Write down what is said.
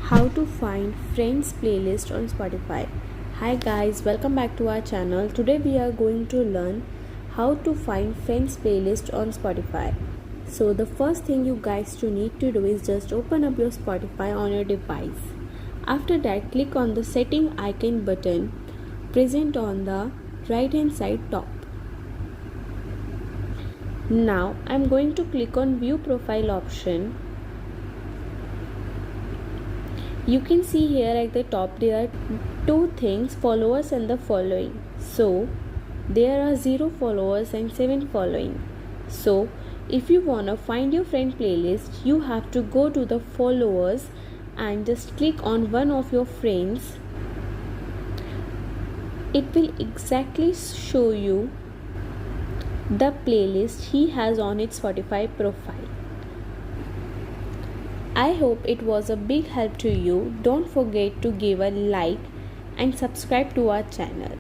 How to find friends playlist on Spotify. Hi guys, welcome back to our channel. Today we are going to learn how to find friends playlist on Spotify. So the first thing you guys need to do is just open up your Spotify on your device. After that, click on the setting icon button present on the right hand side top. Now I'm going to click on view profile option. You can see here at the top there are two things, followers and the following. So there are 0 followers and 7 following. So if you wanna find your friend playlist, you have to go to the followers and just click on one of your friends. It will exactly show you the playlist he has on its Spotify profile. I hope it was a big help to you. Don't forget to give a like and subscribe to our channel.